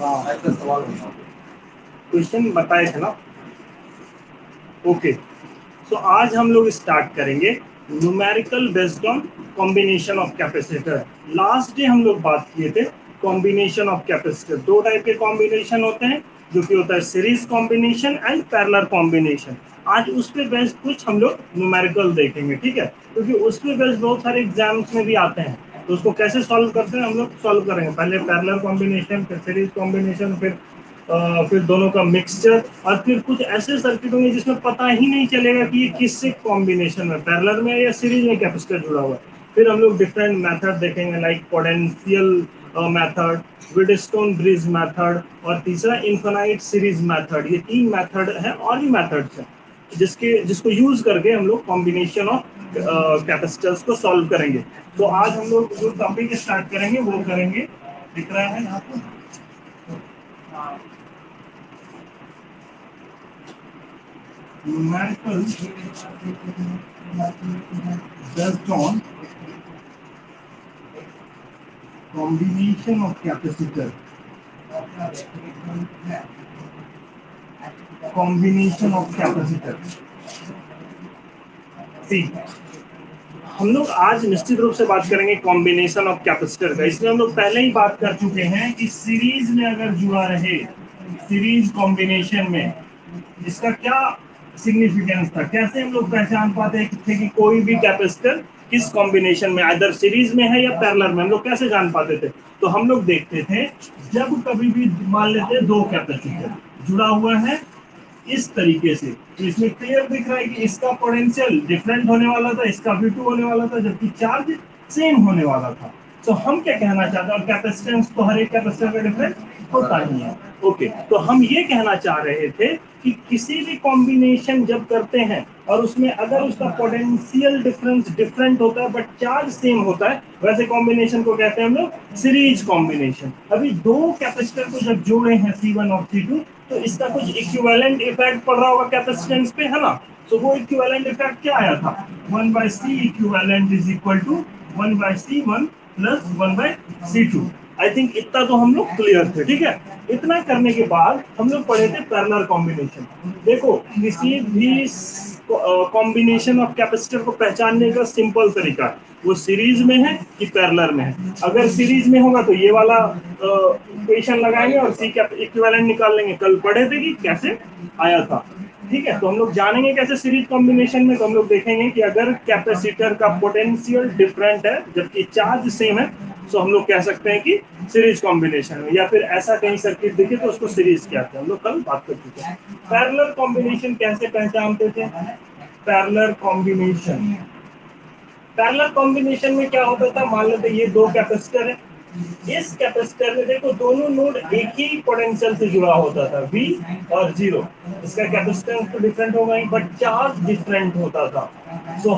ऐसा सवाल क्वेश्चन बताए थे ना। ओके, तो आज हम लोग स्टार्ट करेंगे numerical based on combination of capacitor. Last day हम लोग बात किए थे कॉम्बिनेशन ऑफ कैपेसिटर। दो टाइप के कॉम्बिनेशन होते हैं, जो कि होता है series combination and parallel combination. आज उस पे बेस्ड कुछ हम लोग न्यूमेरिकल देखेंगे, ठीक है, क्योंकि उस पे बेस्ड बहुत सारे एग्जाम्स में भी आते हैं। तो उसको कैसे सॉल्व करते हैं हम लोग सॉल्व करेंगे। पहले पैरेलल कॉम्बिनेशन, फिर सीरीज कॉम्बिनेशन, फिर दोनों का मिक्सचर, और फिर कुछ ऐसे सर्किट होंगे जिसमें पता ही नहीं चलेगा कि ये किससे कॉम्बिनेशन में, पैरेलल में या सीरीज में कैपेसिटर जुड़ा हुआ है। फिर हम लोग डिफरेंट मेथड देखेंगे, like potential method, Wheatstone bridge method, और तीसरा इनफाइनाइट सीरीज मेथड। ये तीन मेथड है और भी मेथड्स हैं जिसको यूज करके हम लोग कॉम्बिनेशन ऑफ कैपेसिटर्स को सॉल्व करेंगे। तो आज हम लोग जो टॉपिक स्टार्ट करेंगे वो करेंगे, दिख रहा है यहाँ पर, numerical based on combination of capacitor, combination of capacitor। See, हम लोग आज निश्चित रूप से बात करेंगे कॉम्बिनेशन ऑफ कैपेसिटर का। इसमें हम लोग पहले ही बात कर चुके हैं कि सीरीज में अगर जुड़ा रहे, सीरीज कॉम्बिनेशन में इसका क्या सिग्निफिकेंस था, कैसे हम लोग पहचान पाते थे कि कोई भी कैपेसिटर किस कॉम्बिनेशन में, अदर सीरीज में है या पैरेलल में, हम लोग कैसे जान पाते थे। तो हम लोग देखते थे जब कभी भी मान लेते दो कैपेसिटर जुड़ा हुआ है इस तरीके से, तो इसमें क्लियर दिख रहा है कि इसका पोटेंशियल डिफरेंट होने वाला था, इसका V2 होने वाला था, जबकि चार्ज सेम होने वाला था। तो हम क्या कहना चाहते हैं, और कैपेसिटेंस तो हर एक कैपेसिटर का डिफरेंट होता ही है। ओके, तो हम ये कहना चाह रहे थे कि किसी भी कॉम्बिनेशन जब करते हैं और उसमें अगर उसका पोटेंशियल डिफरेंस डिफरेंट होता है बट चार्ज सेम होता है, वैसे कॉम्बिनेशन को कहते हैं हम लोग सीरीज कॉम्बिनेशन। अभी दो कैपेसिटर को जब जोड़े हैं C1 और C2, तो इसका कुछ इक्विवेलेंट इफेक्ट पड़ रहा होगा कैपेसिटेंस पे, है ना। तो वो इक्विवेलेंट इफेक्ट क्या आया था, 1/C equivalent is equal to 1/C1 plus 1/C2। I think इतना तो हम लोग क्लियर थे, ठीक है। इतना करने के बाद हम लोग पढ़े थे पैरेलल कॉम्बिनेशन। देखो, किसी भी कॉम्बिनेशन ऑफ कैपेसिटर को पहचानने का सिंपल तरीका है, वो सीरीज में है कि पैरेलल में है। अगर सीरीज में होगा तो ये वाला इक्वेशन लगाएंगे और सी का इक्विवेलेंट निकाल लेंगे। कल पढ़े थे कि कैसे आया था, ठीक है। तो हम लोग जानेंगे कैसे सीरीज कॉम्बिनेशन में, तो हम लोग देखेंगे कि अगर कैपेसिटर का पोटेंशियल डिफरेंट है जबकि चार्ज सेम है, तो हम लोग कह सकते हैं कि सीरीज कॉम्बिनेशन में, या फिर ऐसा कहीं सर्किट दिखे तो उसको सीरीज कहते हैं। हम लोग कल बात कर चुके हैं। पैरेलल कॉम्बिनेशन कैसे पहचानते थे, पैरेलल कॉम्बिनेशन, पैरेलल कॉम्बिनेशन में क्या होता था, मान लेते ये दो कैपेसिटर है, इस कैपेसिटर में देखो दोनों नोड एक ही पोटेंशियल से जुड़ा होता था, V और 0। इसका कैपेसिटेंस तो डिफरेंट होगा ही बट चार्ज डिफरेंट होता था। तो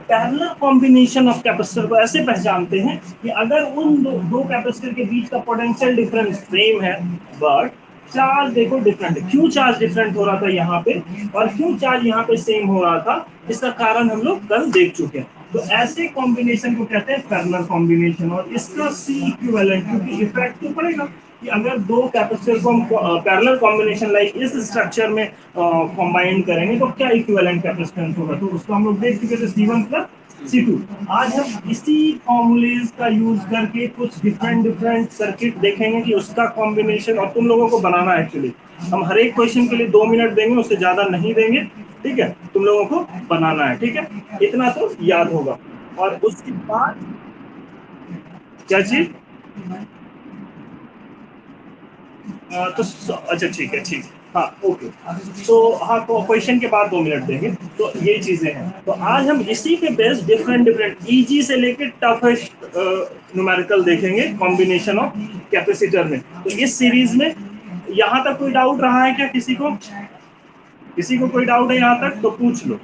पैरेलल कॉम्बिनेशन ऑफ कैपेसिटर को ऐसे पहचानते हैं कि अगर उन दो कैपेसिटर के बीच का पोटेंशियल डिफरेंस सेम है बट चार्ज देखो डिफरेंट है। क्यों चार्ज डिफरेंट हो रहा था यहाँ पे और क्यों चार्ज यहाँ पे सेम हो रहा था, इसका कारण हम लोग कल देख चुके हैं। तो ऐसे कॉम्बिनेशन को कहते हैं पैरेलल कॉम्बिनेशन। और इसका C इक्विवेलेंट, क्योंकि इफेक्ट तो पड़ेगा कि अगर दो कैपेसिटर को हम पैरेलल कॉम्बिनेशन लाइक इस स्ट्रक्चर में कंबाइन करेंगे तो क्या इक्विवेलेंट कैपेसिटेंस होगा, तो उसको हम लोग देख चुके थे C1 प्लस C2। आज हम इसी फॉर्मूलेज का यूज करके कुछ डिफरेंट सर्किट देखेंगे कि उसका कॉम्बिनेशन, और तुम लोगों को बनाना है एक्चुअली। हम हर एक क्वेश्चन के लिए 2 मिनट देंगे, उससे ज्यादा नहीं देंगे, ठीक है। तुम लोगों को बनाना है, ठीक है, इतना तो याद होगा। और उसके बाद क्या चीज, तो अच्छा ठीक है, ठीक, हाँ ओके। तो हाँ, तो क्वेश्चन के बाद 2 मिनट देंगे। तो ये चीजें हैं। तो आज हम इसी के बेस्ड डिफरेंट इजी से लेकर टफेस्ट न्यूमेरिकल देखेंगे कॉम्बिनेशन ऑफ कैपेसिटर में। तो इस सीरीज में यहाँ तक कोई डाउट रहा है क्या, किसी को कोई डाउट है यहाँ तक तो पूछ लो।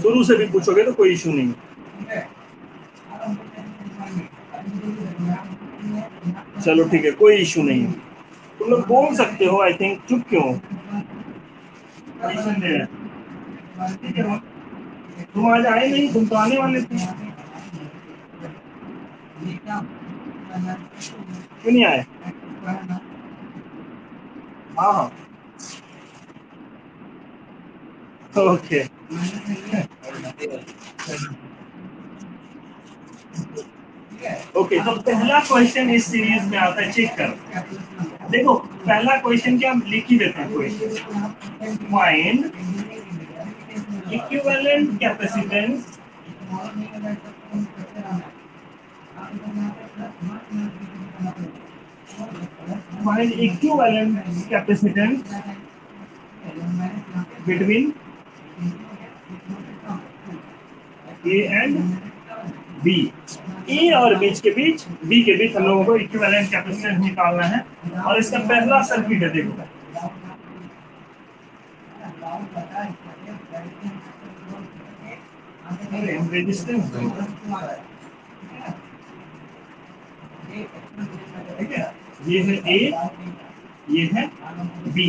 शुरू से भी पूछोगे तो कोई इशू नहीं है। चलो ठीक है, कोई इशू नहीं है, तुम लोग बोल सकते हो। आई थिंक चुप क्यों हो? ठीक है, तुम आज आए नहीं, तुम तो आने वाले थे, क्यों नहीं आए? हाँ हाँ ओके ओके। तो पहला क्वेश्चन इस सीरीज में आता है, चेक कर देखो। पहला क्वेश्चन क्या, हम लिख ही देते हैं question, find equivalent capacitance find equivalent capacitance between A and B। ए और बीच के बीच, बी के बीच हम लोगों को इक्विवेलेंट कैपेसिटेंस निकालना है। और इसका पहला सर्किट है, देखो रेजिस्टेंस, ठीक है। ये है ए, ये है बी।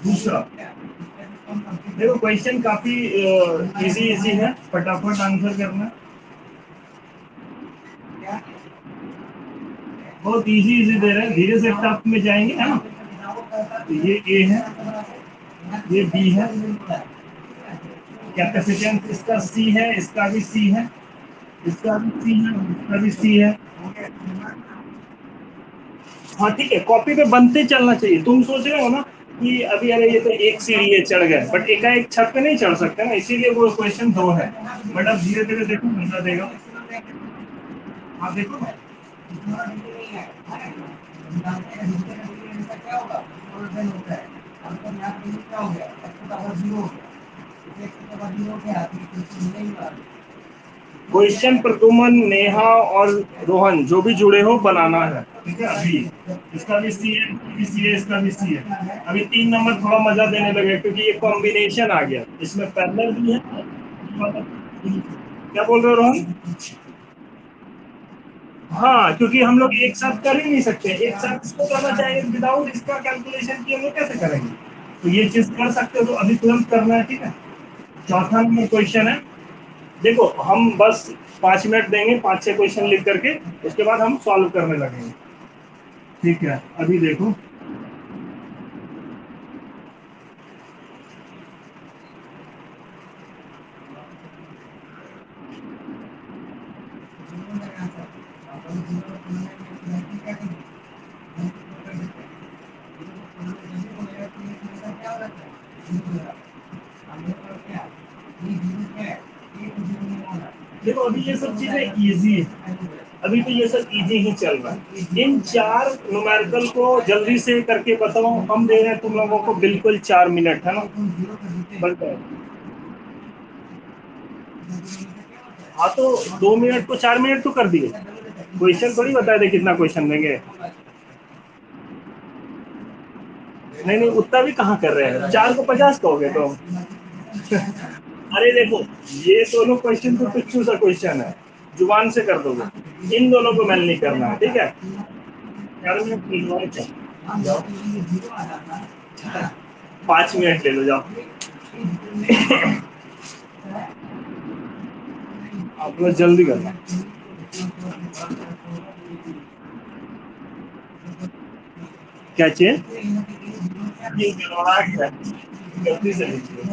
दूसरा देखो, क्वेश्चन काफी इजी इजी है, फटाफट आंसर करना। बहुत इजी इजी दे रहे हैं, धीरे से टफ में जाएंगे, है ना। तो ये ए है, ये बी है, कैपेसिटेंस इसका सी है, इसका भी सी है, इसका भी सी है, इसका भी सी है। हाँ ठीक है, कॉपी पे बनते चलना चाहिए। तुम सोच रहे हो ना कि अभी अरे ये तो एक सीढ़ी है चढ़ गए, बट एकाएक छत पे नहीं चढ़ सकते ना, इसीलिए वो क्वेश्चन दो है। बट अब धीरे धीरे देखो, मजा देगा। हाँ देखो ना, क्वेश्चन प्रदुमन, नेहा और रोहन जो भी जुड़े हो बनाना है, ठीक है। अभी इसका भी सी है, इसका भी सी है, इसका भी सी है। अभी 3 नंबर थोड़ा मजा देने लगे क्योंकि ये कॉम्बिनेशन आ गया, इसमें पैरेलल भी है। क्या बोल रहे हो रोहन? हाँ, क्योंकि हम लोग एक साथ कर ही नहीं सकते, एक साथ इसको करना चाहिए, विदाउट इसका कैलकुलेशन किए हम लोग कैसे करेंगे। तो ये चीज कर सकते हो, तो अभी तुरंत करना है, ठीक है। चौथा नंबर क्वेश्चन है, देखो हम बस 5 मिनट देंगे, 5-6 क्वेश्चन लिख करके, उसके बाद हम सॉल्व करने लगेंगे, ठीक है। अभी देखो, देखो अभी ये सब चीजें इजी है, अभी तो ये सब इजी ही चल रहा है। इन 4 न्यूमेरिकल को जल्दी से करके बताओ, हम दे रहे हैं तुम लोगों को बिल्कुल 4 मिनट, है ना। बल्कि हाँ, तो 2 मिनट को 4 मिनट तो कर दिए। क्वेश्चन थोड़ी बता दे कितना क्वेश्चन देंगे। नहीं नहीं, उतना भी कहाँ कर रहे हैं, 4 को 50 कहोगे तो। अरे देखो, ये दोनों क्वेश्चन तो पिच्चू सा क्वेश्चन है, जुबान से कर दोगे। इन दोनों को मैल नहीं करना है, ठीक है। 4 मिनट ले लो, जाओ 5 मिनट ले लो, जाओ। आप लोग जल्दी करना। क्या चाहिए? ये गड़बड़ा गया, गलती से लीजिए।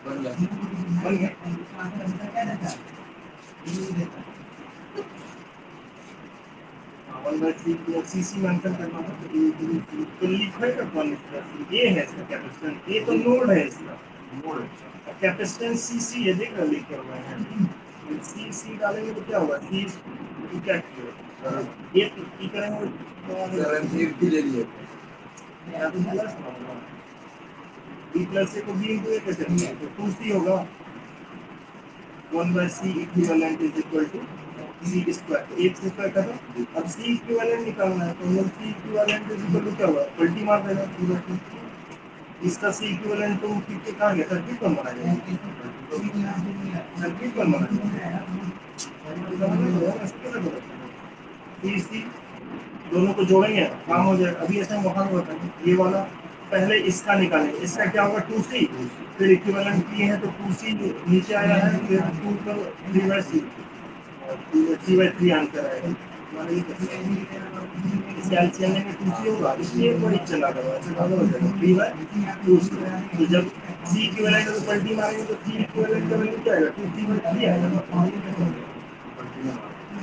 बन गया। One by C C mention करना है, तो लिखने का कौन लिखता है? ये है इसका कैपेसिटेंस, ये तो नोड है इसका, नोड है कैपेसिटेंस सी सी, ये देख रहा लिखे हुए हैं। सी सी डालेंगे तो क्या होगा, सी क्या किया ये की करेंगे, 7 ले लिए या तो प्लस होगा, बी प्लस से को बी इंटू ए कैसे होगा, तो 2 सी होगा। 1/c equivalent is equal to C square, एक से स्क्वायर करो। अब सी इक्विवेलेंट निकालना है, तो हम लोग C equivalent is equal to क्या हुआ, पलटी मार देना पूरा टू। इसका सी इक्विवेलेंट तुम ठीक के कहाँ गया, सर्किट पर मारा जाएगा, सर्किट पर मारा जाएगा। सी सी दोनों को जोड़ेंगे, काम हो जाएगा। अभी ऐसा मौका होता है, ये वाला पहले इसका निकालेंगे, इसका क्या होगा 2c, फिर इक्विवेलेंट किए हैं तो 2c नीचे आया है, फिर 2 का 3/c, C/3 आंसर आएगा। इसके एलसीएम में 2C होगा, इसलिए वही चला गया, ऐसे हो जाएगा 3/2C। तो जब C इक्विवेलेंट को पलटी मारेंगे तो C इक्विवेलेंट का वैल्यू क्या आएगा, 2C/3 आएगा।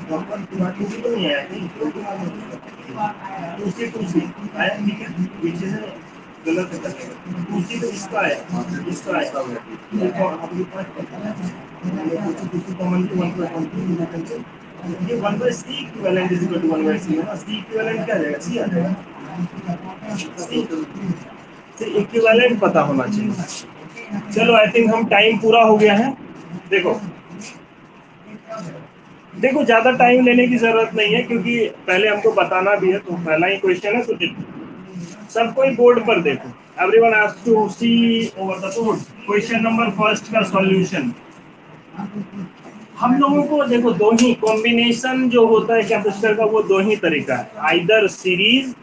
टू तो नहीं आया, 2C आया, ठीक है, ये चीजें गलत है। 2C तो इसका आया, इसका आया, देखो आपके पास कॉमन टू 1/1 ये 1/C equivalent is equal to 1/C है ना। C इक्विवेलेंट क्या आ जाएगा, C आ जाएगा। C इक्विवेलेंट पता होना चाहिए। चलो आई थिंक हम टाइम पूरा हो गया है। देखो देखो ज्यादा टाइम लेने की जरूरत नहीं है, क्योंकि पहले हमको बताना भी है, तो पहला ही क्वेश्चन है, तो देखो सब कोई बोर्ड पर देखो। Everyone has to see over the board. Question number first का सॉल्यूशन। हम लोगों को देखो दो ही कॉम्बिनेशन जो होता है कैपेसिटर का, वो दो ही तरीका है, आइदर सीरीज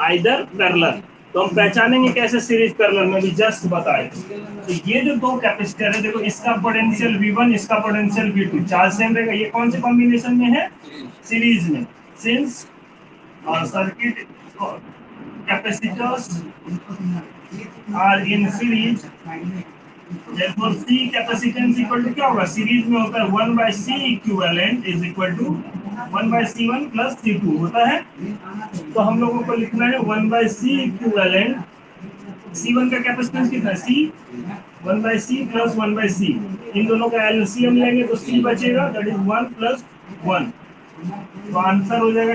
आइदर पैरेलल। तो हम पहचानेंगे कैसे सीरीज पैरेलल में, भी जस्ट बताए। तो ये जो दो कैपेसिटर है, देखो इसका पोटेंशियल V1, इसका पोटेंशियल V2, चार्ज सेम रहेगा। ये कौन से कॉम्बिनेशन में है, सीरीज में। Since circuit capacitors are in series, therefore C capacitance equal to क्या होगा, सीरीज में होता है 1/C equivalent is equal to 1/C1 plus C2 होता है। तो हम लोगों को लिखना है 1/C इक्विवेलेंट। C1 का कैपेसिटेंस कितना है, C 1/C प्लस 1/C। इन दोनों का एलसीएम लेंगे तो C बचेगा, दैट इज 1 प्लस 1। तो आंसर हो जाएगा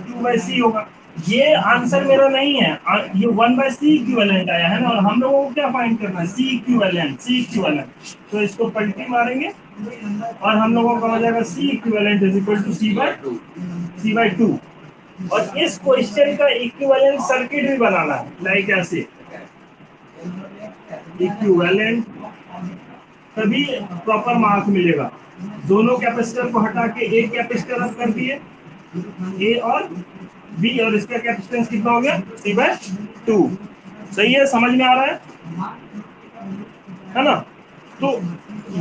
2/C होगा। ये आंसर मेरा नहीं है, ये 1/C इक्विवेलेंट आया है ना, और हम लोगों को क्या फाइंड करना है, C इक्विवेलेंट। C इक्विवेलेंट तो इसको पलटी मारेंगे और हम लोगों का हो जाएगा C equivalent is equal to C/2। और इस क्वेश्चन का इक्विवेलेंट सर्किट भी बनाना है, लाइक ऐसे इक्विवेलेंट, तभी प्रॉपर मार्क मिलेगा। दोनों कैपेसिटर को हटा के एक कैपेसिटर अब कर दिए, ए और बी, और इसका कैपेसिटेंस कितना हो गया, C/2। सही है, समझ में आ रहा है ना। तो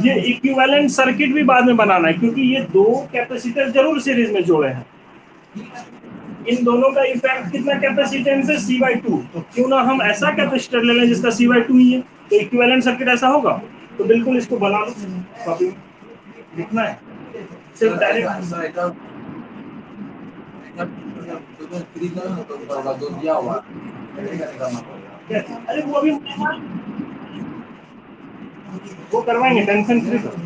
ये इक्विवेलेंट सर्किट भी बाद में बनाना है, क्योंकि ये दो कैपेसिटर जरूर सीरीज में जोड़े हैं। इन दोनों का इफेक्ट कितना कैपेसिटेंस है, C/2। तो क्यों ना हम ऐसा कैपेसिटर ले लें जिसका C/2 ही है, तो इक्विवेलेंट सर्किट ऐसा होगा। तो बिल्कुल इसको बना लो, कॉपी में लिखना है सिर्फ डायरेक्ट। अरे वो अभी वो करवाएंगे, टेंशन फ्री करो।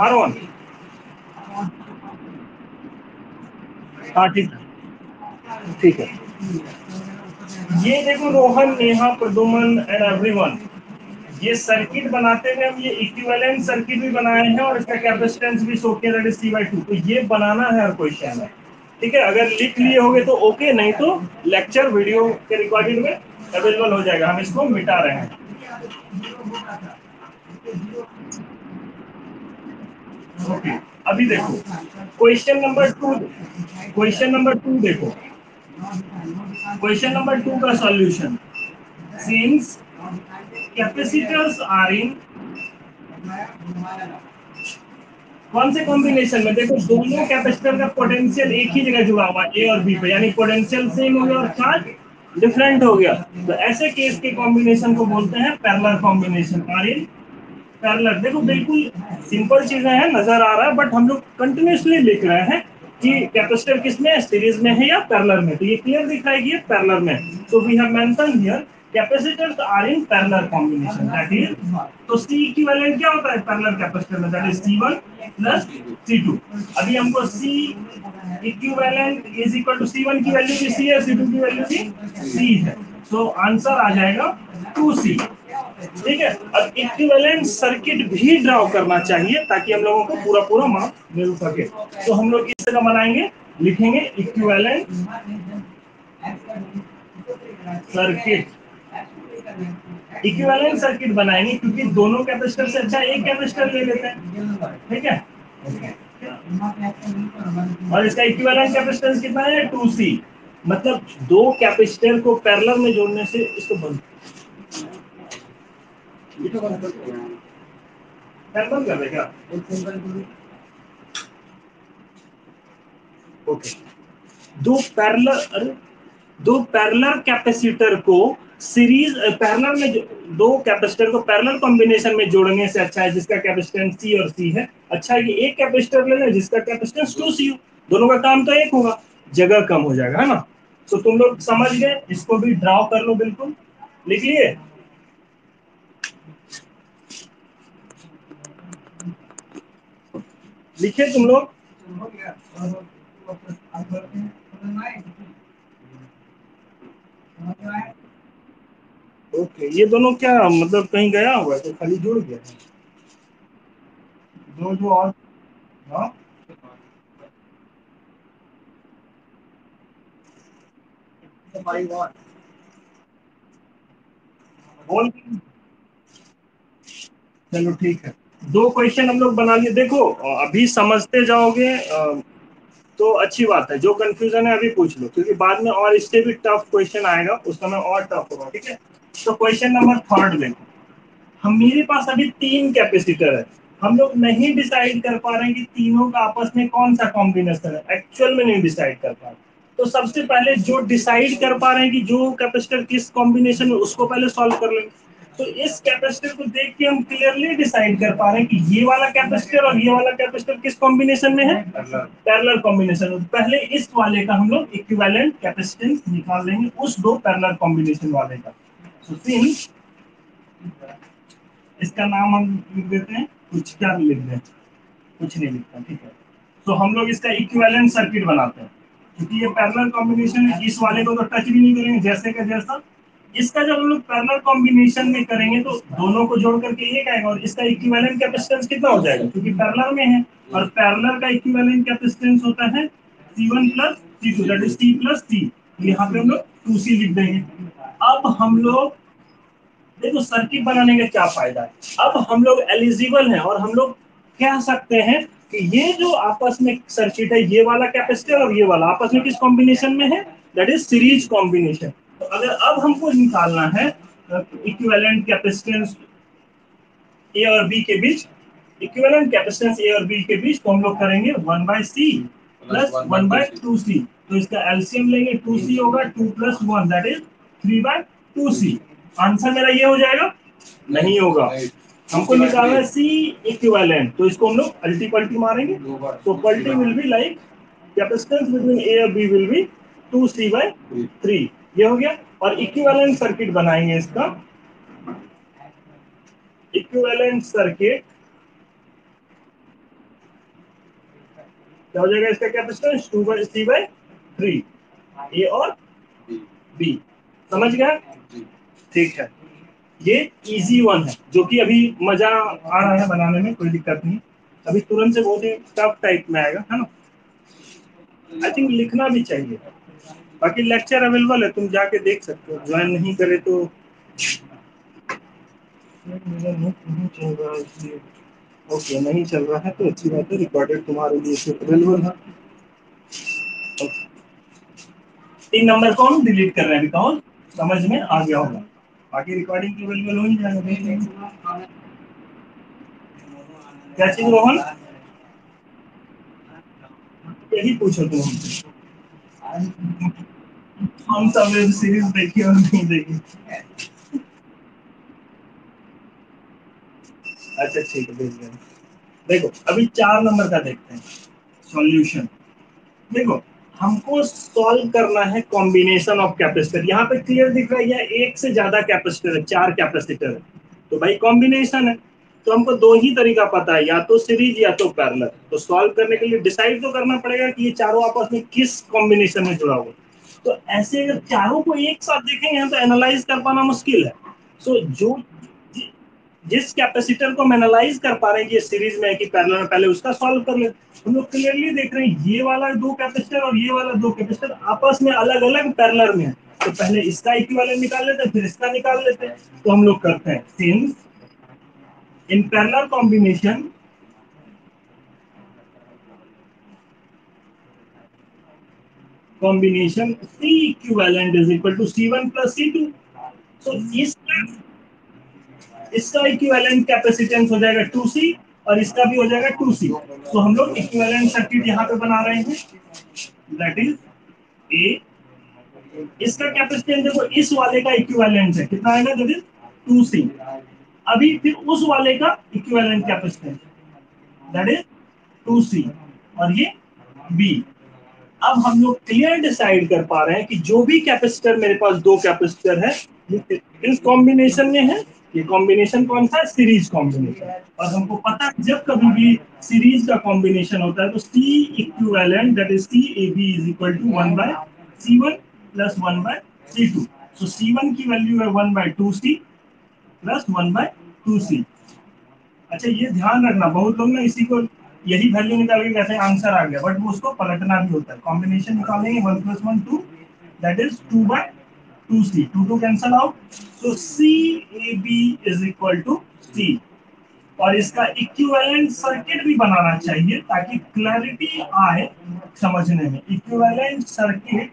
R1 हाँ ठीक है, ठीक है। ये देखो रोहन, नेहा, प्रदुमन एंड एवरीवन, ये सर्किट बनाते हुए हम ये इक्विवेलेंट सर्किट भी बनाए हैं और इसका कैपेसिटेंस भी शो किया, दैट इज C/2। तो ये बनाना है हर क्वेश्चन में, ठीक है। अगर लिख लिए होगे तो ओके, नहीं तो लेक्चर वीडियो के रिकॉर्डिंग में अवेलेबल हो जाएगा। हम इसको मिटा रहे हैं। ओके, अभी देखो क्वेश्चन नंबर 2। क्वेश्चन नंबर 2 देखो, क्वेश्चन नंबर 2 का solution. Since capacitors are in, कौन से कॉम्बिनेशन में, देखो दोनों कैपेसिटर का पोटेंशियल एक ही जगह जुड़ा हुआ है, ए और बी पे, यानी पोटेंशियल सेम हो गया और चार्ज डिफरेंट हो गया। तो ऐसे केस के कॉम्बिनेशन को बोलते हैं parallel combination. Are in parallel. देखो बिल्कुल सिंपल चीजें हैं, नजर आ रहा है, बट हम लोग कंटिन्यूसली लिख रहे हैं कि कैपेसिटर किसमें है, सीरीज में है या पैरेलल में। तो ये क्लियर दिख रहा है कि ये पैरेलल में। So we have mention here capacitors are in parallel combination, that is, तो C इक्विवेलेंट क्या होता है पैरेलल कैपेसिटर में, that is C1 plus C2। अभी हमको C equivalent is equal to C1 की वैल्यू भी C है, C2 की वैल्यू भी C है। सो आंसर आ जाएगा 2C, ठीक है। अब इक्विवेलेंट सर्किट भी ड्रॉ करना चाहिए ताकि हम लोगों को पूरा पूरा मार्क मिल सके। तो हम लोग किस तरह बनाएंगे, लिखेंगे इक्विवेलेंट सर्किट। इक्विवेलेंट सर्किट बनाएंगे क्योंकि दोनों कैपेसिटर से अच्छा एक कैपेसिटर ले लेते हैं, ठीक है। और इसका इक्विवेलेंट कैपेसिटेंस कितना है, 2C। मतलब दो कैपेसिटर को पैरेलल में जोड़ने से इसको बंद कर देगा। ओके, दो पैरेलल कैपेसिटर को सीरीज पैरेलल में दो कैपेसिटर को पैरेलल कॉम्बिनेशन में जोड़ने से अच्छा है जिसका कैपेसिटेंस C और C है, अच्छा है कि एक कैपेसिटर ले लें जिसका कैपेसिटेंस 2C हो, दोनों का काम तो एक होगा, जगह कम हो जाएगा, है ना। तो तुम लोग समझ गए, इसको भी ड्रॉ कर लो, बिल्कुल लिख लिए, लिखे तुम लोग। ओके, ये दोनों क्या मतलब कहीं गया हुआ है तो खाली जुड़ गया, दो जो और, हाँ बोल, चलो ठीक है, दो क्वेश्चन हम लोग बना लिए, देखो अभी समझते जाओगे तो अच्छी बात है, जो कंफ्यूजन है अभी पूछ लो क्योंकि बाद में और इससे भी टफ क्वेश्चन आएगा, उस समय और टफ होगा, ठीक है। तो क्वेश्चन नंबर थर्ड देखो, हम मेरे पास अभी तीन कैपेसिटर है, हम लोग नहीं डिसाइड कर पा रहे हैं कि तीनों का आपस में कौन सा कॉम्बिनेशन है, एक्चुअल में नहीं डिसाइड कर पा रहे, तो सबसे पहले जो डिसाइड कर पा रहे हैं कि जो कैपेसिटर किस कॉम्बिनेशन में, उसको पहले सॉल्व कर लेंगे। तो इस कैपेसिटर को देख के हम क्लियरली डिसाइड कर पा रहे हैं कि ये वाला कैपेसिटर और ये वाला कैपेसिटर किस कॉम्बिनेशन में है, पैरेलल कॉम्बिनेशन में। पहले इस वाले का हम लोग इक्विवेलेंट कैपेसिटेंस निकाल लेंगे उस दो पैरेलल कॉम्बिनेशन वाले का। So, since इसका नाम हम लिख देते हैं, कुछ क्या लिख दें, कुछ नहीं लिखता, ठीक है। तो हम लोग इसका इक्विवेलेंट सर्किट बनाते हैं, क्योंकि ये पैरेलल कॉम्बिनेशन है, इस वाले को तो टच भी नहीं करेंगे जैसे का जैसा, इसका जब हम लोग पैरेलल कॉम्बिनेशन में करेंगे तो दोनों को जोड़ करके एक आएगा और इसका इक्विवेलेंट कैपेसिटेंस कितना हो जाएगा, क्योंकि पैरेलल में है और पैरेलल का इक्विवेलेंट कैपेसिटेंस होता है C1 plus C2 that is C plus C, यहाँ पे हम लोग 2C लिख देंगे। अब हम लोग देखो सर्किट बनाने का क्या फायदा है, अब हम लोग एलिजिबल हैं और हम लोग कह सकते हैं कि ये जो आपस में सर्किट है, ये वाला कैपेसिटर और ये वाला आपस में किस कॉम्बिनेशन में है, दैट इज सीरीज कॉम्बिनेशन। तो अगर अब हमको निकालना है इक्विवेलेंट कैपेसिटेंस ए और बी के बीच, इक्विवेलेंट कैपेसिटेंस ए और बी के बीच, तो हम लोग करेंगे 1/C प्लस 1/2C, तो इसका एलसीएम लेंगे, 2C होगा, 2 plus 1 that is 3/2C। Answer मेरा ये हो जाएगा, नहीं होगा, हमको निकालना है सी इक्विवेलेंट, तो इसको हम लोग अल्टी पल्टी मारेंगे, तो पल्टी will be like capacitance between A और बी विल बी 2C/3, ये हो गया। और इक्विवेलेंट सर्किट बनाएंगे, इसका इक्विवेलेंट सर्किट क्या हो जाएगा, इसका कैपेसिटेंस 2/C/3, ए और बी, समझ गया, ठीक है। ये इजी वन है जो कि अभी मजा आ रहा है बनाने में, कोई दिक्कत नहीं, अभी तुरंत से बहुत ही टफ टाइप में आएगा, है ना। आई थिंक लिखना भी चाहिए, बाकी लेक्चर अवेलेबल है, तुम जाके देख सकते हो, ज्वाइन नहीं करे तो मेरा नेट नहीं चल रहा है इसलिए, ओके नहीं चल रहा है तो अच्छी बात है, रिकॉर्डेड तुम्हारे लिए अवेलेबल है। Okay. 3 नंबर को हम डिलीट कर रहे हैं बिकॉज समझ में आ गया होगा, बाकी रिकॉर्डिंग अवेलेबल हो ही जाएगा। क्या चीज रोहन, यही पूछो तुम हमसे, कौन सा वेब सीरीज देखी और नहीं देखी। अच्छा ठीक है, देख लेंगे। देखो अभी 4 नंबर का देखते हैं, सॉल्यूशन। देखो हमको सॉल्व करना है कॉम्बिनेशन ऑफ कैपेसिटर, यहाँ पे क्लियर दिख रहा है या एक से ज्यादा कैपेसिटर है, 4 कैपेसिटर है, तो भाई कॉम्बिनेशन है, तो हमको दो ही तरीका पता है, या तो सीरीज या तो पैरेलल। तो सॉल्व करने के लिए डिसाइड तो करना पड़ेगा कि ये चारों आपस में किस कॉम्बिनेशन में जुड़ा हुआ, तो ऐसे अगर चारों को एक साथ देखेंगे तो एनालाइज कर पाना मुश्किल है। सो जो जिस कैपेसिटर को हम एनालाइज कर पा रहे हैं कि ये सीरीज में है कि पैरेलल में, पहले उसका सॉल्व कर ले। हम लोग क्लियरली देख रहे हैं ये वाला दो कैपेसिटर और ये वाला दो कैपेसिटर आपस में अलग अलग पैरेलल में है, तो पहले इसका इक्विवेलेंट निकाल लेते हैं फिर इसका निकाल लेते हैं। तो हम लोग करते हैं, since in parallel combination C equivalent is equal to C1 plus C2, तो इसका इक्विवेलेंट कैपेसिटेंस हो जाएगा 2C और इसका भी हो जाएगा 2C। तो हम लोग इक्विवेलेंट सर्किट यहाँ पे बना रहे हैं, दैट इज ए। इसका कैपेसिटेंस देखो इस वाले का इक्विवेलेंट है, कितना आएगा, दैट इज 2C। अभी फिर उस वाले का equivalent capacitance that is 2C, और ये बी। अब हम लोग क्लियर डिसाइड कर पा रहे हैं कि जो भी कैपेसिटर, मेरे पास दो कैपेसिटर है, ये इस कॉम्बिनेशन में है। ये कॉम्बिनेशन कौन सा है, सीरीज कॉम्बिनेशन। और हमको पता है जब कभी भी सीरीज का कॉम्बिनेशन होता है तो C equivalent that is C A B is equal to 1/C1 plus 1/C2। So C1 की वैल्यू है 1/2C प्लस 1/2C। अच्छा ये ध्यान रखना, बहुत लोग ना इसी को यही वैल्यू निकाल के कहते हैं आंसर आ गया, बट वो उसको पलटना भी होता है। कॉम्बिनेशन निकालेंगे 1 + 1 2, that is 2/2C, 2 cancel out. So C A B is equal to C. और इसका इक्विवेलेंट सर्किट भी बनाना चाहिए ताकि क्लैरिटी आए समझने में। इक्विवेलेंट सर्किट,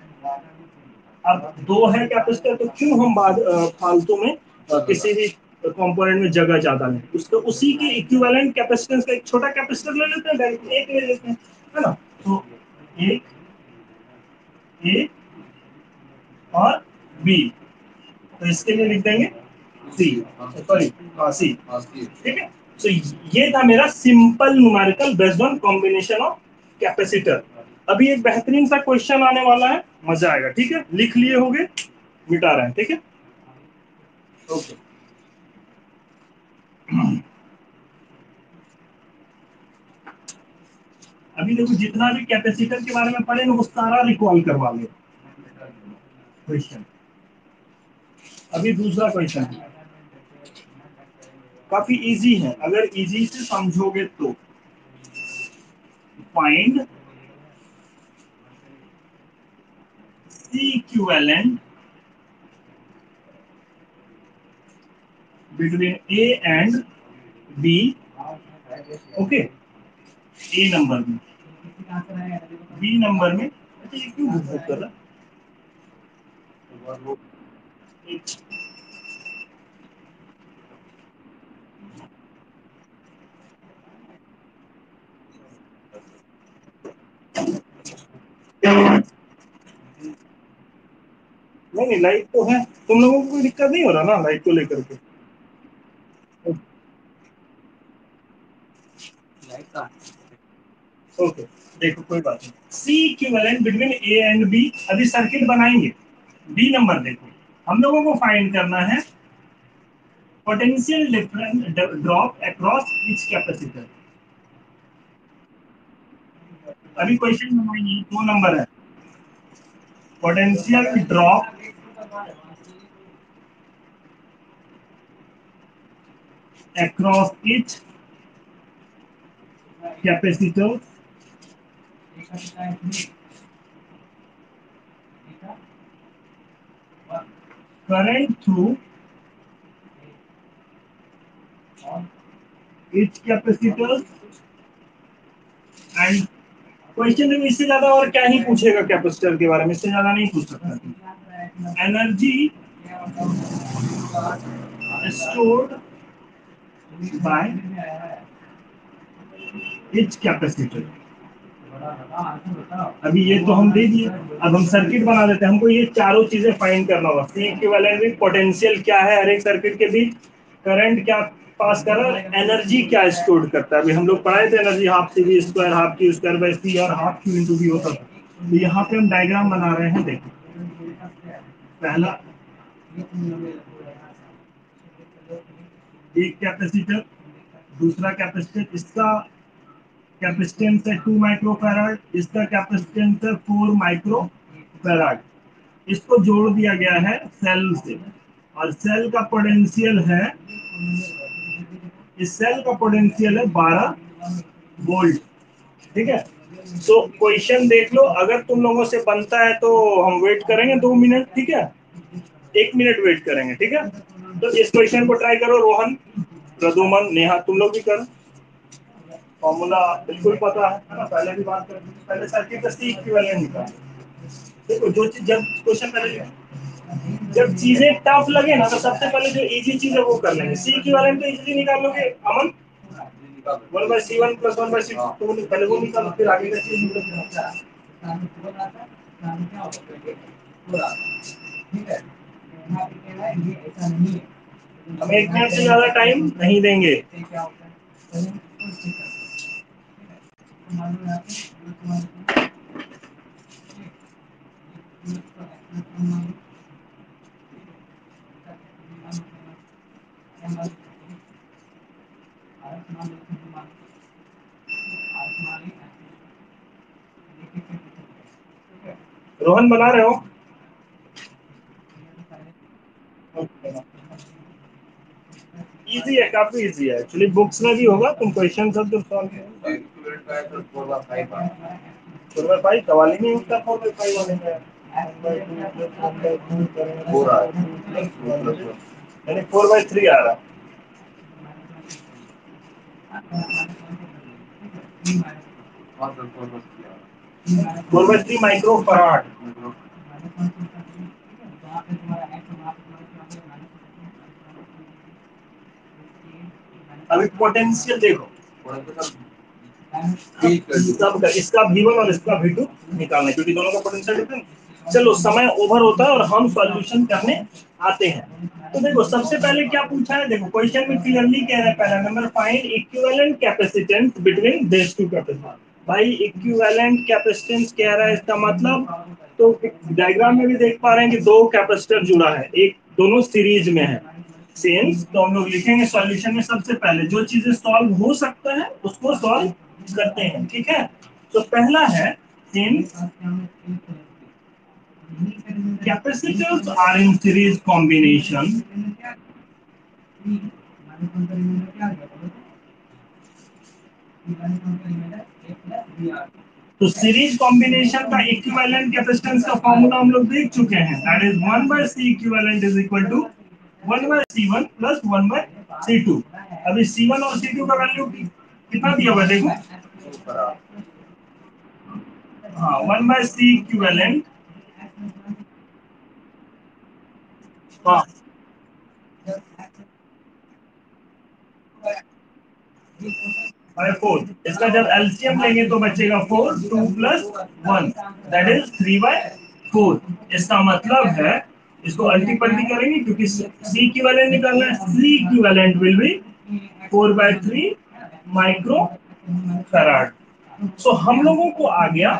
अब दो है कैपेसिटर तो क्यों हम बाद फालतू में किसी भी कंपोनेंट में जगह ज्यादा लें, उसको उसी के इक्विवेलेंट कैपेसिटेंस का एक छोटा कैपेसिटर ले लेते हैं, डायरेक्ट एक ले लेते हैं, है ना। तो एक ए और बी, तो इसके लिए लिख देंगे सी, सॉरी सी, ठीक है। तो ये था मेरा simple numerical based on combination of capacitor. अभी एक बेहतरीन सा क्वेश्चन आने वाला है, मजा आएगा, ठीक है। लिख लिए होगे, मिटा रहे हैं, ठीक है, ओके। अभी देखो जितना भी कैपेसिटर के बारे में पढ़े ना वो सारा रिकॉल करवा ले क्वेश्चन। अभी दूसरा क्वेश्चन काफी इजी है, अगर इजी से समझोगे तो। Find C equivalent between A and B, okay, A number में, बी नंबर में। अच्छा ये क्यों बुक बुक कर रहा है? नहीं नहीं, लाइट तो है, तुम लोगों को कोई दिक्कत नहीं हो रहा ना लाइट को लेकर के? ओके, देखो कोई बात नहीं। C equivalent between A and B, अभी सर्किट बनाएंगे। बी नंबर देखो, हम लोगों को फाइंड करना है potential difference drop across each capacitor. अभी क्वेश्चन बनाइए, 2 नंबर है, potential drop across each capacitor current through each capacitor and question में इससे ज्यादा और क्या ही पूछेगा कैपेसिटर के बारे में, इससे ज्यादा नहीं पूछ सकता। Energy stored by each capacitor। अभी ये तो हम दे दिए, अब हम सर्किट बना देते हैं। हमको ये चारों चीजें फाइंड करना होगा। सी इक्विवेलेंट में पोटेंशियल क्या है हर एक सर्किट के बीच, करंट क्या पास कर रहा है, एनर्जी क्या स्टोर करता है। अभी हम लोग पढ़ाए थे energy half C V square, half Q square by C और हाफ क्यू इंटू वी होता था। तो यहाँ पे हम डायग्राम बना रहे हैं, देखो पहला एक कैपेसिटर, दूसरा कैपेसिटर, इसका कैपेसिटेंस है 2 माइक्रोफैराड, इसका कैपेसिटेंस है 4 माइक्रोफैराड। इसको जोड़ दिया गया है सेल से, और सेल का पोटेंशियल है, इस सेल का पोटेंशियल है 12 वोल्ट, ठीक है। तो क्वेश्चन देख लो, अगर तुम लोगों से बनता है तो हम वेट करेंगे 2 मिनट, ठीक है, 1 मिनट वेट करेंगे, ठीक है। तो इस क्वेश्चन को ट्राई करो, रोहन, प्रदुमन, नेहा, तुम लोग भी करो। फॉर्मूला बिल्कुल पता है ना, पहले भी बात कर, पहले सर्किट का सी इक्विवेलेंट निकालो। देखो जो चीज जब क्वेश्चन पहले, जब चीजें टफ लगे ना तो सबसे पहले जो इजी चीज है वो कर लेंगे। सी इक्विवेलेंट तो इजीली निकाल लोगे अमन, 1/C1 प्लस 1/C2, पहले वो निकालो, फिर आगे का चीज निकालो। हम 1 मिनट से ज्यादा टाइम नहीं देंगे। रोहन बना रहे हो? इजी है, काफी इजी है एक्चुअली, बुक्स में भी होगा, तुम क्वेश्चन सब जब सॉल्व करोगे। 4/5 सवाल ही नहीं उठता 4/5 वाले में। 4/3 आ रहा। 4/3 माइक्रो फराड। अभी पोटेंशियल देखो, सबका इसका V1 और इसका V2 निकालना है, क्योंकि दोनों का पोटेंशियल डिफरेंस। चलो, समय ओवर होता है और हम सॉल्यूशन करने आते हैं। तो देखो, सबसे पहले क्या पूछा है, देखो क्वेश्चन में क्लियरली कह रहा है, पहला नंबर, find equivalent capacitance between this two capacitor. भाई इक्विवेलेंट कैपेसिटेंस कह रहा है, इसका मतलब तो डायग्राम में भी देख पा रहे हैं कि दो कैपेसिटर जुड़ा है, एक दोनों सीरीज में है सेंस। तो हम लोग लिखेंगे सॉल्यूशन में, सबसे पहले जो चीजें सॉल्व हो सकता है उसको सॉल्व करते हैं, ठीक है। तो पहला है since capacitors are in series combination, तो सीरीज कॉम्बिनेशन का इक्विवेलेंट कैपेसिटेंस का फॉर्मूला हम लोग देख चुके हैं, that is 1/C equivalent is equal to 1/C1 plus 1/C2। अभी C1 और C2 का वैल्यू कितना दिया हुआ है देखो, हाँ 1/C इक्विवेलेंट, हाँ 4। इसका जब एलसीएम लेंगे तो बचेगा 4, 2 प्लस 1 दैट इज 3/4। इसका मतलब है, इसको अल्टी पल्टी करेंगे क्योंकि सी इक्विवेलेंट निकालना है, C equivalent will be 4/3 micro farad. So हम लोगों को आ गया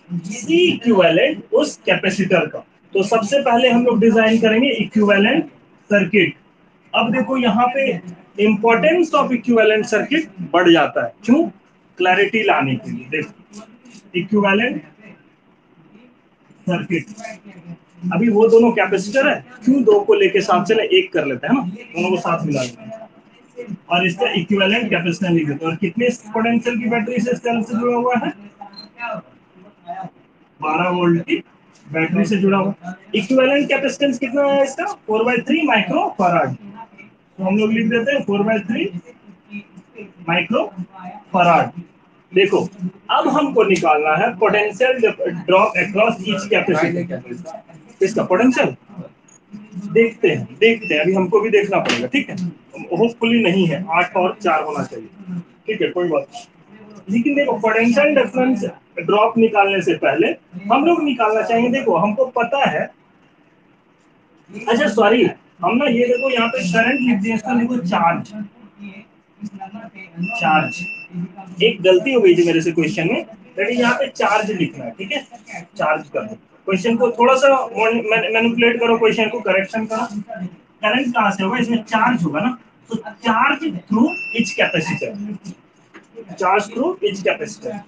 सी इक्विवेलेंट उस कैपेसिटर का। तो सबसे पहले हम लोग डिजाइन करेंगे इक्विवेलेंट सर्किट। अब देखो यहाँ पे इंपॉर्टेंस ऑफ इक्विवेलेंट सर्किट बढ़ जाता है, क्यों? क्लैरिटी लाने के लिए। देखो इक्विवेलेंट सर्किट, अभी वो दोनों कैपेसिटर है, क्यों दो को लेके साथ चले, एक कर लेते हैं ना, दोनों को साथ मिला लेते हैं और इसका इक्विवेलेंट कैपेसिटर लिख देते हैं। और कितने पोटेंशियल की बैटरी से सेल से जुड़ा हुआ है? 12 वोल्ट की बैटरी से जुड़ा हुआ। इक्विवेलेंट कैपेसिटेंस कितना है इसका? 4/3 माइक्रो फराड। तो हम लोग लिख देते हैं 4/3 माइक्रो फराड। देखो, अब हमको निकालना है potential drop across each capacitor. इसका पोटेंशियल देखते हैं अभी हमको भी देखना पड़ेगा, ठीक है। होपफुली नहीं है, 8 और 4 होना चाहिए, ठीक है, कोई बात नहीं। लेकिन देखो, पोटेंशियल डिफरेंस ड्रॉप निकालने से पहले हम लोग निकालना चाहेंगे, देखो हमको पता है, अच्छा सॉरी, हम ना ये देखो यहाँ पे करंट लिख दिया, इसका देखो चार्ज, चार्ज एक गलती हो गई थी मेरे से क्वेश्चन में, लेकिन यहाँ पे चार्ज लिखना है, ठीक है। चार्ज कर दो क्वेश्चन को, थोड़ा सा मैनिपुलेट करो क्वेश्चन को, करेक्शन करो। करंट कहाँ से होगा, इसमें चार्ज होगा ना, तो charge through each capacitor, charge through each capacitor.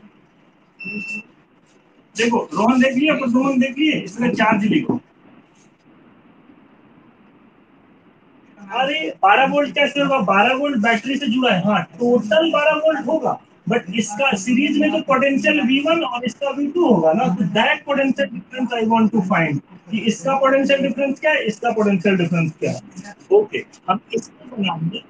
देखो रोहन देख लिया, रोहन देख लिए, इसमें चार्ज लिखो। अरे 12 वोल्ट कैसे होगा, 12 वोल्ट बैटरी से जुड़ा है, हाँ टोटल 12 वोल्ट होगा, बट इसका सीरीज में जो पोटेंशियल V1 और इसका V2 होगा ना, तो that potential difference I want to find, कि इसका पोटेंशियल डिफरेंस क्या है, इसका पोटेंशियल डिफरेंस क्या है। ओके, हम इसको बनाएंगे।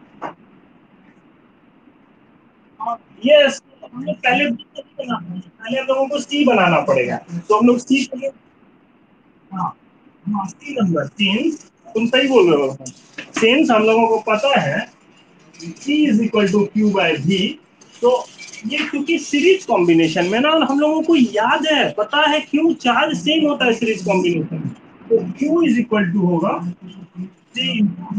यस, हम लोग पहले हम लोगों को सी बनाना पड़ेगा, तो हम लोग सी, हाँ हाँ, सी नंबर 3, तुम सही बोल रहे हो। सिंस हम लोगों को पता है P is equal to Q by V, तो ये क्योंकि सीरीज कॉम्बिनेशन में ना हम लोगों को याद है, पता है क्यों चार्ज सेम होता है सीरीज कॉम्बिनेशन में, तो Q इज इक्वल टू होगा C into V,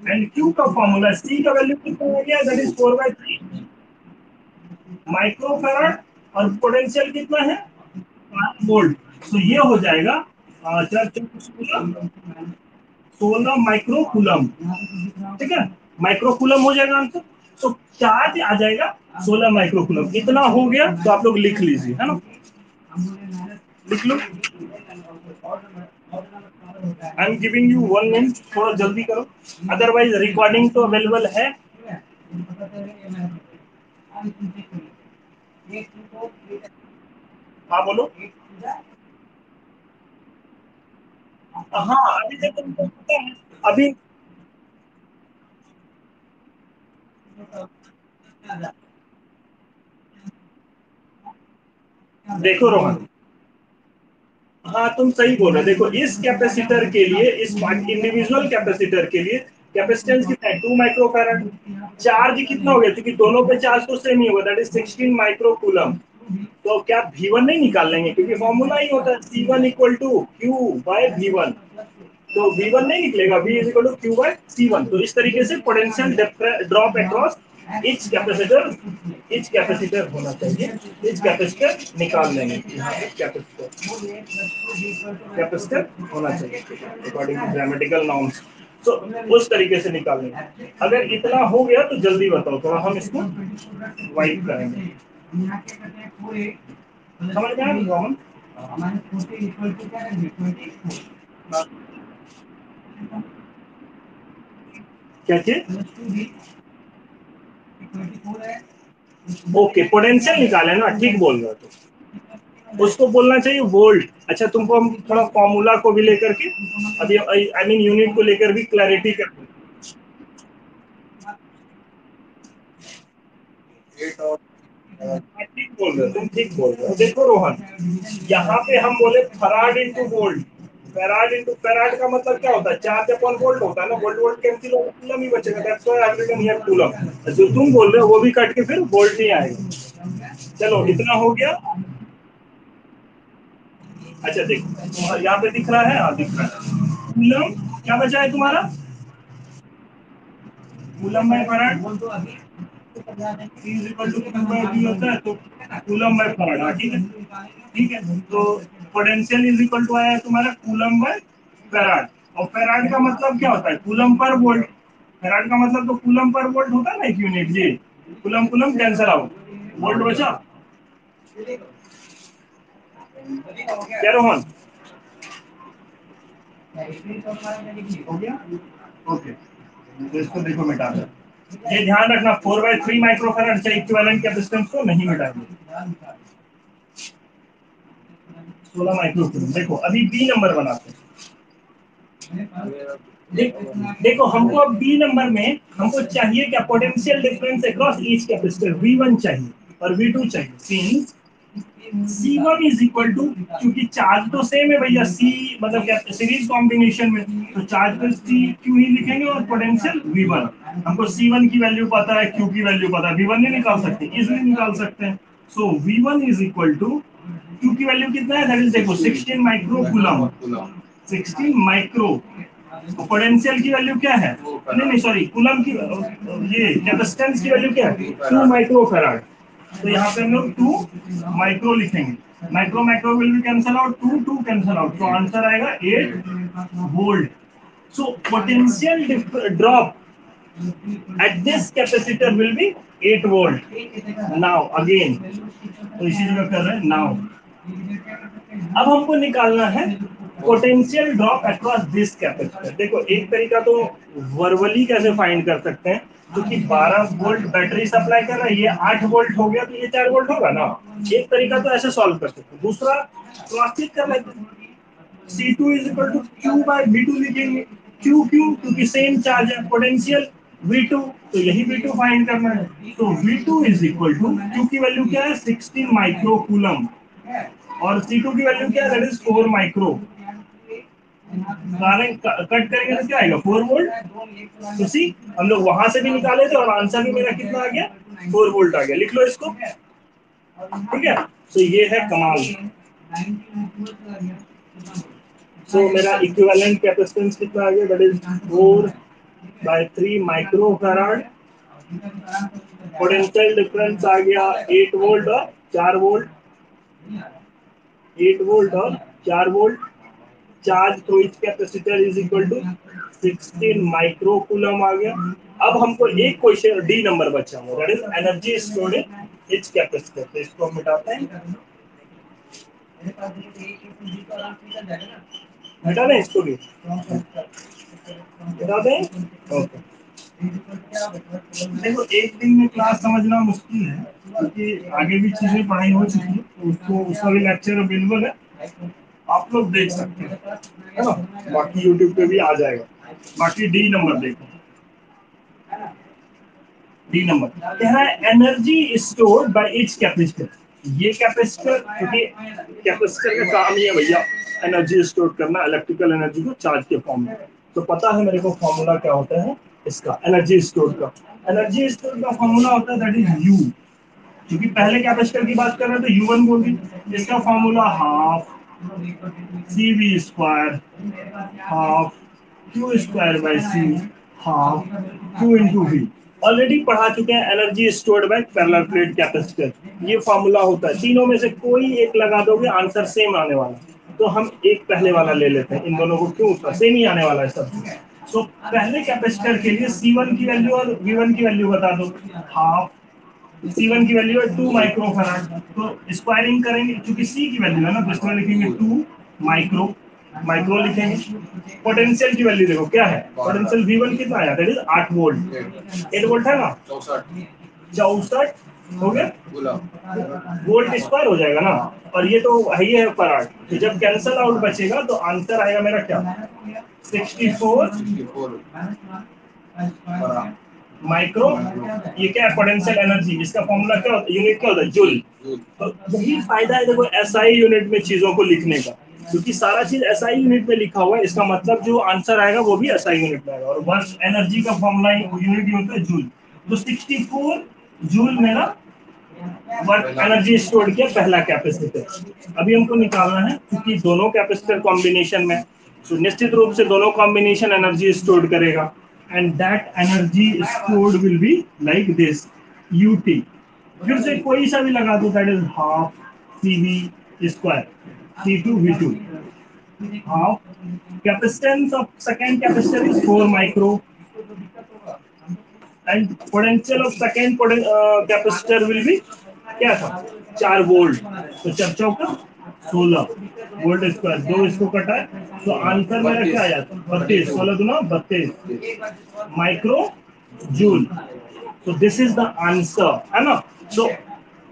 and Q का फॉर्मूला, C का वैल्यू कितना हो गया, दैट इज 4/3 माइक्रोफैराड, और पोटेंशियल कितना है 5 वोल्ट। तो ये हो जाएगा 16 माइक्रो कूलम, ठीक है, माइक्रो कूलम हो जाएगा आंसर। तो चार्ज आ जाएगा 16 माइक्रो कूलम, इतना हो गया तो आप लोग लिख लीजिए, है ना, लिख लो। I am giving you 1 minute, थोड़ा जल्दी करो, अदरवाइज रिकॉर्डिंग तो अवेलेबल है। हाँ बोलो। हाँ अभी देखो, तुमको पता है, अभी देखो रोहन, हाँ तुम सही बोल रहे हो। देखो इस कैपेसिटर के लिए, इस इंडिविजुअल कैपेसिटर के लिए कैपेसिटेंस कितना है, 2 माइक्रोफैराड। चार्ज कितना हो गया, क्योंकि दोनों पे चार्ज तो सेम ही होगा, दैट इज 16 माइक्रो कूलम। तो क्या V1 नहीं निकाल लेंगे, क्योंकि फॉर्मूला ही होता है C1 equal to Q bye V1। तो V1 नहीं निकलेगा, V is equal to Q by C1। तो इस तरीके से potential drop across each capacitor होना चाहिए, इच कैपेसिटर निकाल लेंगे, यहाँ पे कैपेसिटर होना चाहिए अकॉर्डिंग टू ग्रामेटिकल नॉर्म्स। तो उस तरीके से निकाल लेंगे। अगर इतना हो गया तो जल्दी बताओ, थोड़ा हम इसको वाइप करेंगे। समझ में आया रोहन? क्या चीज? ओके, पोटेंशियल निकाले ना, ठीक बोल रहे हो तो उसको बोलना चाहिए वोल्ट। अच्छा तुमको हम थोड़ा फॉर्मूला को भी लेकर के, अभी आई मीन यूनिट को लेकर भी क्लैरिटी कर, ठीक बोल रहे हो तुम, ठीक बोल रहे हो। देखो रोहन, यहाँ पे हम बोले farad into volt, farad into farad का मतलब क्या होता है, चार्ज अपॉन वोल्ट होता है ना, वोल्ट वोल्ट कैंसिल होगा, कूलम ही बचेगा, that's why I have written here coulomb. जो तुम बोल रहे हो वो भी कट के फिर वोल्ट ही आएगा। चलो इतना हो गया। अच्छा देखो यहाँ पे दिख रहा है, हाँ दिख रहा है, कूलम क्या बचा है तुम्हारा, coulomb by farad is equal to Q by V होता है, तो कूलम बाय फराड, हाँ ठीक है, ठीक है। तो पोटेंशियल इज इक्वल टू आया है तुम्हारा कूलम बाय फराड, और फराड का मतलब क्या होता है, कूलम पर वोल्ट। फराड का मतलब तो कूलम पर वोल्ट होता है ना, एक यूनिट जी, coulomb coulomb cancel out, volt बचा। क्या रोहन हो गया? ओके, तो इसको देखो मिटा दो। ये ध्यान रखना 4/3 माइक्रोफैराड से इक्विवेलेंट कैपेसिटेंस को नहीं मिटाएंगे। 16 माइक्रोफैराड। देखो अभी बी नंबर बनाते हैं। देखो हमको अब बी नंबर में हमको चाहिए क्या, potential difference across each capacitor V1 चाहिए और V2 चाहिए। Since C1 is equal to, क्योंकि चार्ज तो सेम है भैया, C मतलब क्या सीरीज कॉम्बिनेशन में, तो चार्ज को C Q ही लिखेंगे और पोटेंशियल V1। हमको C1 की वैल्यू पता है, Q की वैल्यू पता है, V1 नहीं निकाल सकते, इजीली निकाल सकते हैं। So V1 is equal to, Q की वैल्यू कितना है, दैट इज देखो 16 माइक्रो कूलम, 16 माइक्रो, पोटेंशियल की वैल्यू क्या है, नहीं नहीं सॉरी, कूलम की, ये कैपेसिटेंस की वैल्यू क्या है 2 माइक्रो फैराड। तो यहाँ पे हम लोग 2 माइक्रो लिखेंगे, micro micro will be cancel out, 2 2 cancel out, तो आंसर आएगा 8 volt. So potential drop at this capacitor will be 8 volt। now again, तो इसी जगह कर रहे हैं नाउ। अब हमको निकालना है potential drop across this capacitor. देखो एक तरीका तो वर्बली कैसे फाइंड कर सकते हैं, क्योंकि 12 वोल्ट बैटरी सप्लाई कर रहा है, ये 8 वोल्ट हो गया तो ये 4 वोल्ट होगा ना। एक तरीका तो ऐसे सॉल्व कर सकते हैं, दूसरा क्रॉस चेक कर लेते हैं, C2 is equal to Q by V2 लिखेंगे। Q क्यों, क्योंकि सेम चार्ज है, पोटेंशियल V2, तो यही V2 फाइंड करना है। तो V2 is equal to, Q की वैल्यू क्या है 16 माइक्रो कूलम, और C2 की वैल्यू क्या है, दैट इज 4 माइक्रो। सारे कट करेंगे तो क्या आएगा 4 वोल्ट। तो सी हम लोग वहां से भी निकाले थे और आंसर भी मेरा कितना आ गया 4 वोल्ट आ गया, लिख लो इसको, ठीक है। तो ये है कमाल। सो मेरा इक्विवेलेंट कैपेसिटेंस कितना आ गया, that is 4/3 micro farad. Potential difference आ गया 8 वोल्ट और 4 वोल्ट, 8 वोल्ट और 4 volt. Charge through each capacitor is equal to 16 micro coulomb आ गया। अब हमको एक क्वेश्चन डी नंबर बचा हुआ, that is energy stored in each capacitor. तो इसको हम मिटाते हैं, हटा दें इसको भी, हटा दें, ओके। देखो एक दिन में क्लास समझना मुश्किल है, क्योंकि आगे भी चीजें पढ़ाई हो चुकी है, तो उसको उसका भी लेक्चर अवेलेबल है, आप लोग देख सकते हैं, है ना। बाकी यूट्यूब पे भी आ जाएगा। बाकी डी नंबर देखो, डी नंबर कह रहा है energy stored bye etch capacitor. ये कैपेसिटर, क्योंकि कैपेसिटर का काम ही है भैया एनर्जी स्टोर करना, इलेक्ट्रिकल एनर्जी को चार्ज के फॉर्म में। तो पता है मेरे को फॉर्मूला क्या होता है इसका, एनर्जी स्टोर का। एनर्जी स्टोर का फॉर्मूला होता है दैट इज यू, क्योंकि पहले कैपेसिटर की बात कर रहे हैं तो U1 बोल दी। इसका formula half CV square, half Q square by C, half Q into V। Already पढ़ा चुके हैं energy stored bye parallel plate capacitor, ये फॉर्मूला होता है। तीनों में से कोई एक लगा दोगे आंसर सेम आने वाला। तो हम एक पहले वाला ले लेते हैं, इन दोनों को क्यों, सेम ही आने वाला है सब। सो पहले कैपेसिटर के लिए C1 की वैल्यू और V1 की वैल्यू बता दो। हाफ C1 की वैल्यू है 2 माइक्रो फैराड, तो स्क्वायरिंग करेंगे क्योंकि C की वैल्यू है ना, तो इसमें लिखेंगे 2 माइक्रो, माइक्रो लिखेंगे। पोटेंशियल की वैल्यू देखो क्या है, पोटेंशियल V1 कितना आया, दैट इज 8 वोल्ट, 8 वोल्ट है ना, 64 हो गया, वोल्ट स्क्वायर हो जाएगा ना, और ये तो है ही है फैराड। तो जब कैंसल आउट बचेगा तो आंसर आएगा मेरा क्या, 64 माइक्रो। ये क्या है, पोटेंशियल एनर्जी, इसका फॉर्मूला क्या होता है, यूनिट क्या होता है, जूल। तो यही फायदा है देखो एसआई यूनिट में चीजों को लिखने का, क्योंकि सारा चीज एसआई यूनिट में लिखा हुआ है, इसका मतलब जो आंसर आएगा वो भी एसआई यूनिट में आएगा। और वर्क एनर्जी का फॉर्मूला यूनिट ही होता है जूल। तो 64 जूल मेरा वर्क एनर्जी स्टोर किया पहला कैपेसिटर। अभी हमको निकालना है, क्योंकि दोनों कैपेसिटर कॉम्बिनेशन में, तो निश्चित रूप से दोनों कॉम्बिनेशन एनर्जी स्टोर करेगा, and that energy stored will be like this, UT। फिर से कोई सा भी लगा दो, that is half CV square C2V2, half capacitance of second capacitor is 4 micro, and potential of second capacitor will be क्या था, 4 वोल्ट। तो 4 चौका 16 वोल्ट स्क्वायर, दो इसको कटा है, तो आंसर मेरा क्या आया, 32, 16 दूना 32 माइक्रो जूल। तो दिस इज द आंसर, है ना। तो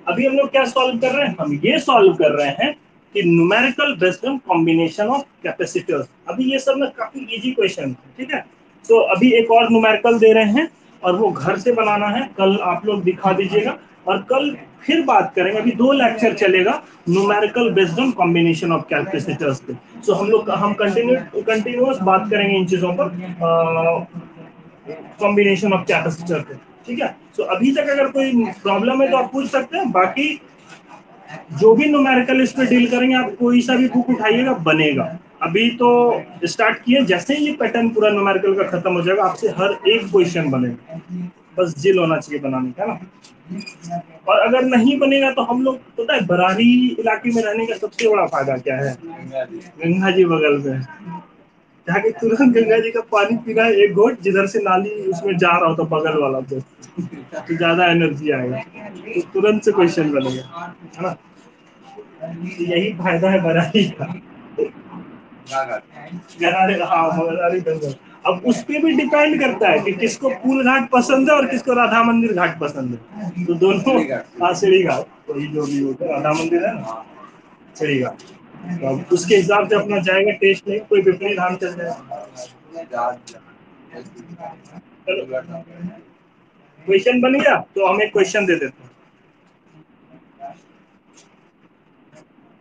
अभी हम लोग क्या सॉल्व कर रहे हैं, हम ये सॉल्व कर रहे हैं कि numerical based on combination of capacitors. अभी ये सब ना काफी इजी क्वेश्चन है, ठीक है। तो अभी एक और न्यूमेरिकल दे रहे हैं, और वो घर से बनाना है, कल आप लोग दिखा दीजिएगा, और कल फिर बात करेंगे। अभी 2 लेक्चर चलेगा numerical based on combination of capacitors पे। सो हम कंटिन्यूअस बात करेंगे इन चीजों पर, कॉम्बिनेशन ऑफ कैपेसिटर पे, ठीक है। सो अभी तक अगर कोई प्रॉब्लम है तो आप पूछ सकते हैं, बाकी जो भी न्यूमेरिकल इस पे डील करेंगे, आप कोई सा भी बुक उठाइएगा बनेगा। अभी तो स्टार्ट किए, जैसे ही ये पैटर्न पूरा न्यूमेरिकल का खत्म हो जाएगा, आपसे हर एक क्वेश्चन बनेगा, बस जिल होना चाहिए बनाने का ना। और अगर नहीं बनेगा तो हम लोग, पता है बरारी इलाके में रहने का सबसे बड़ा फायदा क्या है, गंगा जी बगल में, जाके तुरंत गंगा जी का पानी पीना है एक घोट, जिधर से नाली उसमें जा रहा होता बगल वाला, तो ज्यादा एनर्जी आएगा, तो तुरंत से क्वेश्चन बनेगा, है ना। तो यही फायदा है बरारी का। हाँ बरारी गंगा। अब उस पे भी डिपेंड करता है कि किसको फूल घाट पसंद है और किसको राधा मंदिर घाट पसंद है, तो दोनों, हाँ सीढ़ी घाट, वही जो भी होता है, राधा मंदिर है ना, सीढ़ी घाट। तो अब उसके हिसाब से अपना जाएगा टेस्ट, नहीं कोई विपरीत धाम चल जाएगा। क्वेश्चन बन गया, तो हम एक क्वेश्चन दे देते हैं।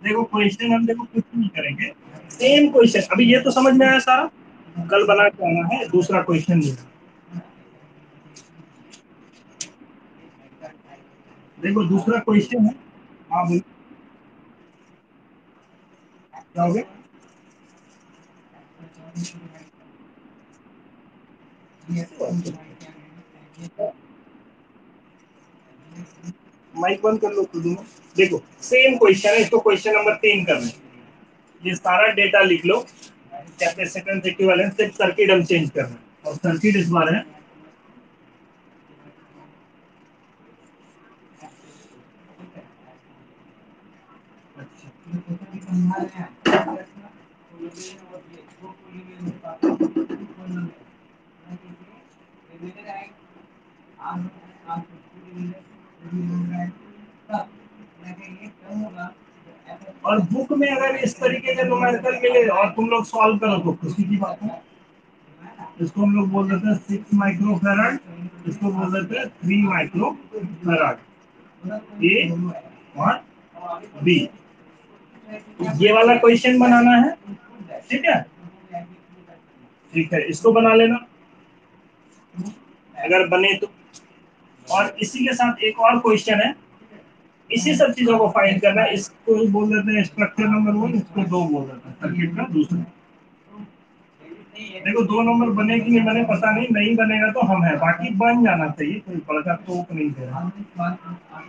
देखो क्वेश्चन हम देखो कुछ नहीं करेंगे, सेम क्वेश्चन, अभी ये तो समझ में आया सारा, कल बना के आना है दूसरा क्वेश्चन। देखो दूसरा क्वेश्चन है। हाँ बोलो, क्या हो गया? माइक बंद कर लो खुद में। देखो सेम क्वेश्चन है, इसको क्वेश्चन नंबर 3 करना है। ये सारा डेटा लिख लो, कैपेसिटेंस इक्विवेलेंस, सिर्फ सर्किट हम चेंज करना है, और सर्किट इस बार है। और बुक में अगर इस तरीके के न्यूमेरिकल मिले और तुम लोग सॉल्व करो तो खुशी की बात है। इसको हम लोग बोल देते हैं 6 माइक्रो फैराड, इसको बोल देते हैं 3 माइक्रो फैराड। ए और बी, ये वाला क्वेश्चन बनाना है, ठीक है? ठीक है, इसको बना लेना अगर बने तो। और इसी के साथ एक और क्वेश्चन है, इसी सब चीजों को फाइंड करना है। इसको बोल देते हैं स्ट्रक्चर नंबर 1, इसको 2 बोल देते हैं, सर्किट का दूसरा। देखो 2 नंबर बने कि नहीं बने पता नहीं, नहीं बनेगा तो हम है, बाकी बन जाना चाहिए, कोई बड़का टोक नहीं दे रहा।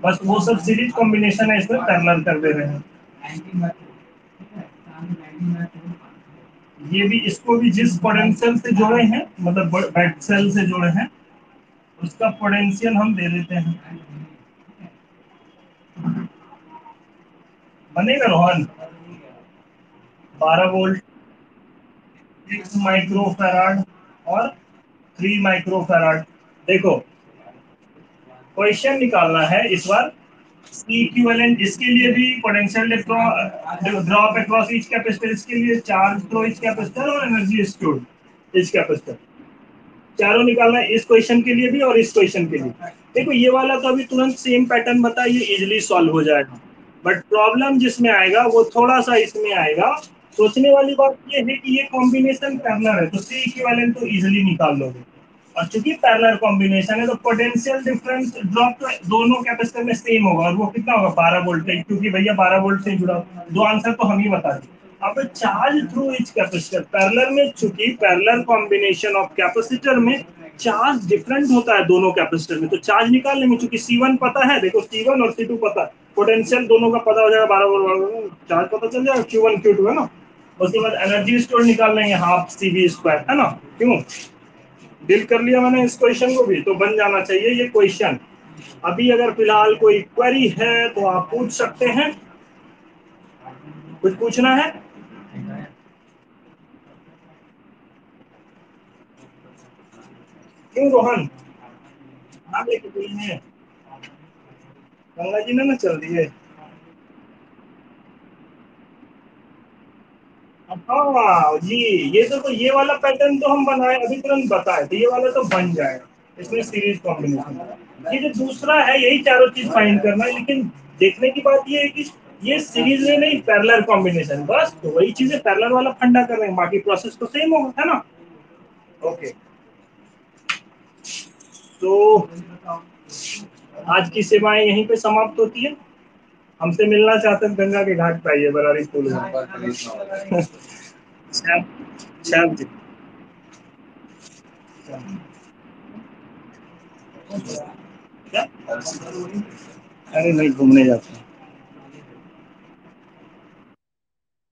बस वो सब सीरीज कॉम्बिनेशन है, इसमें पैरेलल कर दे रहे हैं। ये भी, इसको भी जिस पोटेंशियल से जोड़े हैं, मतलब बेड सेल से जोड़े हैं, उसका पोटेंशियल हम दे देते हैं। बनेगा रोहन? 12 वोल्ट, 6 माइक्रो फैराड और 3 माइक्रो फैराड। देखो क्वेश्चन निकालना है इस बार। सी इक्विवेलेंट, इसके लिए भी potential drop across each capacitor, इसके लिए चार्ज थ्रू ईच कैपेसिटर और एनर्जी स्टोर्ड ईच कैपेसिटर, चारों निकालना है इस क्वेश्चन के लिए भी और इस क्वेश्चन के लिए। देखो ये वाला तो अभी तुरंत सेम पैटर्न बता, ये इजिली सॉल्व हो जाएगा, बट प्रॉब्लम जिसमें आएगा वो थोड़ा सा इसमें आएगा। सोचने वाली बात ये है कि ये कॉम्बिनेशन पैरेलल है, तो सी इक्विवेलेंट तो इजिली निकाल लोगे, और चूंकि पैरेलल कॉम्बिनेशन है तो पोटेंशियल डिफरेंस ड्रॉप तो दोनों कैपेसिटर में सेम होगा, और वो कितना होगा? 12 वोल्ट का, क्योंकि भैया 12 वोल्ट से जुड़ा। दो आंसर तो हम ही बता दें। अब charge through each capacitor parallel में, चूंकि पैरेलल कॉम्बिनेशन ऑफ कैपेसिटर में चार्ज डिफरेंट होता है दोनों कैपेसिटर में, तो चार्ज निकाल लेंगे, चूंकि C1 पता है, देखो C1 और C2 पता है, पोटेंशियल दोनों का पता हो जाएगा, 12 वोल्ट चार्ज पता चल जाएगा, Q1 Q2 है ना। उसके बाद एनर्जी स्टोर निकाल लेंगे, हाफ CV² है ना। क्यों डील कर लिया मैंने इस क्वेश्चन को भी, तो बन जाना चाहिए ये क्वेश्चन। अभी अगर फिलहाल कोई क्वेरी है तो आप पूछ सकते हैं, कुछ पूछना है? क्यों रोहन? हाँ लेके कोई है, गंगा जी ने ना चल दिए। हाँ जी, तो ये वाला पैटर्न तो हम बनाए अभी तुरंत बताए, तो ये वाला तो बन जाएगा, इसमें सीरीज कॉम्बिनेशन। ये जो दूसरा है यही चारों चीज फाइंड करना है, लेकिन देखने की बात ये है कि ये सीरीज में नहीं, पैरेलल कॉम्बिनेशन, बस तो वही चीजें पैरेलल वाला फंडा कर रहे हैं, बाकी प्रोसेस तो सेम होगा, है ना। ओके, तो आज की सेवाएं यहीं पे समाप्त होती है। हमसे मिलना चाहते हैं गंगा के घाट पे आइए, बरारी पुल में। श्याम, श्याम जी। क्या? अरे नहीं, घूमने जाते हैं।